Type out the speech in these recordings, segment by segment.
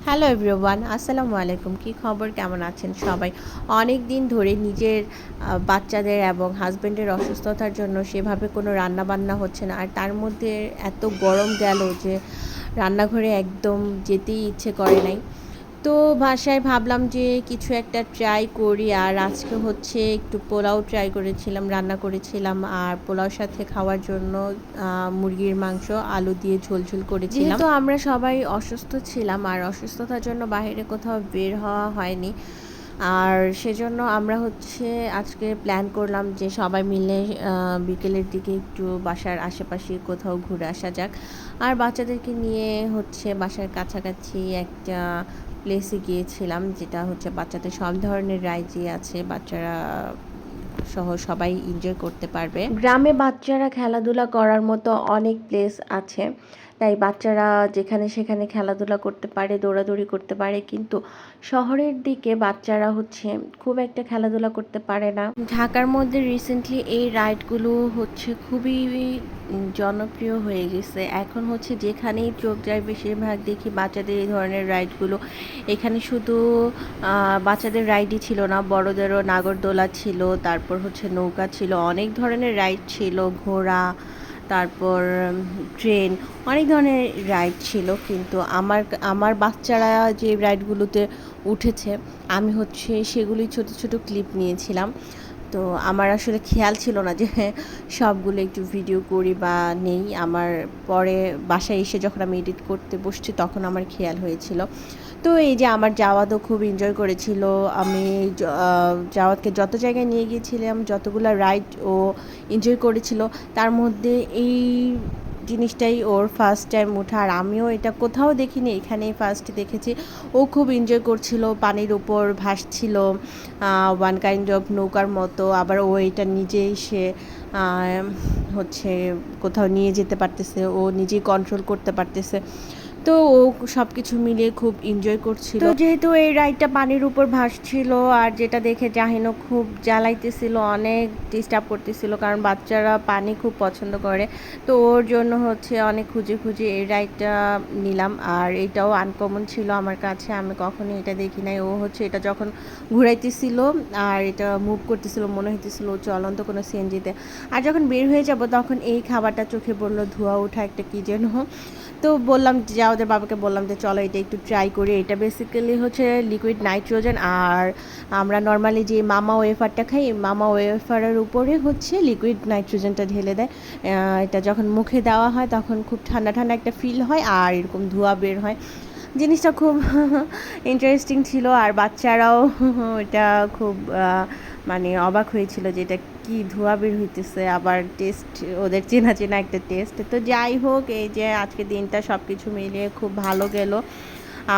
Hello everyone, আসসালামু আলাইকুম। কি খবর, কেমন আছেন সবাই? অনেক দিন ধরে নিজের বাচ্চাদের এবং হাজব্যান্ডের অসুস্থতার জন্য সেভাবে কোনো রান্নাবান্না হচ্ছে না। আর তার মধ্যে এত গরম গেল যে রান্নাঘরে একদম যেতেই ইচ্ছে করে নাই। তো বাসায় ভাবলাম যে কিছু একটা ট্রাই করি। আর আজকে হচ্ছে একটু পোলাও ট্রাই করেছিলাম, রান্না করেছিলাম। আর পোলাওর সাথে খাওয়ার জন্য মুরগির মাংস আলু দিয়ে ঝোল ঝোল করেছিলাম। যেহেতু আমরা সবাই অসুস্থ ছিলাম আর অসুস্থতার জন্য বাইরে কোথাও বের হওয়া হয়নি, আর সেজন্য আমরা হচ্ছে আজকে প্ল্যান করলাম যে সবাই মিলে বিকেলের দিকে একটু বাসার আশেপাশে কোথাও ঘুরে আসা যাক। আর বাচ্চাদেরকে নিয়ে হচ্ছে বাসার কাছাকাছি একটা প্লেসে গিয়েছিলাম, যেটা হচ্ছে বাচ্চাদের সব ধরনের রাইডই আছে, বাচ্চারা সহ সবাই এনজয় করতে পারবে। গ্রামে বাচ্চারা খেলাধুলা করার মতো অনেক প্লেস আছে, তাই বাচ্চারা যেখানে সেখানে খেলাধুলা করতে পারে, দৌড়াদৌড়ি করতে পারে। কিন্তু শহরের দিকে বাচ্চারা হচ্ছে খুব একটা খেলাধুলা করতে পারে না। ঢাকার মধ্যে রিসেন্টলি এই রাইডগুলো হচ্ছে খুবই জনপ্রিয় হয়ে গেছে। এখন হচ্ছে যেখানেই চোখ যায় বেশিরভাগ দেখি বাচ্চাদের এই ধরনের রাইডগুলো। এখানে শুধু বাচ্চাদের রাইডই ছিল না, বড়দেরও নাগরদোলা ছিল, তারপর হচ্ছে নৌকা ছিল, অনেক ধরনের রাইড ছিল, ঘোড়া, তারপর ট্রেন, অনেক ধরনের রাইড ছিল। কিন্তু আমার আমার বাচ্চারা যে রাইডগুলোতে উঠেছে, আমি হচ্ছে সেগুলি ছোট ছোট ক্লিপ নিয়েছিলাম। তো আমার আসলে খেয়াল ছিল না যে সবগুলো একটু ভিডিও করি বা নেই। আমার পরে বাসায় এসে যখন আমি এডিট করতে বসছি তখন আমার খেয়াল হয়েছিল। তো এই যে আমার জাওয়াদও খুব এনজয় করেছিল। আমি জাওয়াদকে যত জায়গায় নিয়ে গিয়েছিলাম, যতগুলো রাইড ও এনজয় করেছিল, তার মধ্যে এই জিনিসটাই ওর ফার্স্ট টাইম ওঠা। আর আমিও এটা কোথাও দেখিনি, এখানেই ফার্স্ট দেখেছি। ও খুব এনজয় করছিল, পানির উপর ভাসছিল ওয়ান কাইন্ড অফ নৌকার মতো। আবার ও এটা নিজেই সে হচ্ছে কোথাও নিয়ে যেতে পারতেছে, ও নিজেই কন্ট্রোল করতে পারতেছে। তো ও সব কিছু মিলিয়ে খুব এনজয় করছিল। তো যেহেতু এই রাইডটা পানির উপর ভাসছিল, আর যেটা দেখে জাহিনও খুব জ্বালাইতেছিল, অনেক ডিস্টার্ব করতেছিল, কারণ বাচ্চারা পানি খুব পছন্দ করে। তো ওর জন্য হচ্ছে অনেক খুঁজে খুঁজে এই রাইডটা নিলাম। আর এটাও আনকমন ছিল আমার কাছে, আমি কখনোই এটা দেখি নাই। ও হচ্ছে এটা যখন ঘুরাইতেছিল আর এটা মুভ করতেছিল, মনে হইতেছিল চলন্ত কোনো সিএনজিতে। আর যখন বের হয়ে যাব তখন এই খাবারটা চোখে পড়লো, ধোঁয়া ওঠা একটা কী যেন। তো বললাম যে ওদের বাবাকে বললাম যে চলো এটা একটু ট্রাই করি। এটা বেসিক্যালি হচ্ছে লিকুইড নাইট্রোজেন। আর আমরা নর্মালি যে মামা ওয়েফারটা খাই, মামা ওয়েফারের উপরে হচ্ছে লিকুইড নাইট্রোজেনটা ঢেলে দেয়। এটা যখন মুখে দেওয়া হয় তখন খুব ঠান্ডা ঠান্ডা একটা ফিল হয় আর এরকম ধোঁয়া বের হয়। জিনিসটা খুব ইন্টারেস্টিং ছিল। আর বাচ্চারাও এটা খুব মানে অবাক হয়েছিল যে এটা কি ধোঁয়া বের হইতেছে, আবার টেস্ট ওদের চেনা চেনা একটা টেস্ট। তো যাই হোক, এই যে আজকে দিনটা সব কিছু মিলিয়ে খুব ভালো গেল।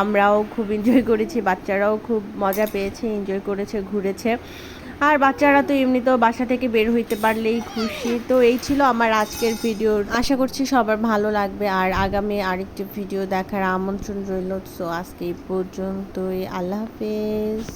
আমরাও খুব এনজয় করেছি, বাচ্চারাও খুব মজা পেয়েছে, এনজয় করেছে, ঘুরেছে। আর বাচ্চারা তো এমনিতেও বাসা থেকে বের হইতে পারলেই খুশি। তো এই ছিল আমার আজকের ভিডিও, আশা করছি সবার ভালো লাগবে। আর আগামী আরেকটি ভিডিও দেখার আমন্ত্রণ রইল। সো আজকে এই পর্যন্তই, আল্লাহ হাফেজ।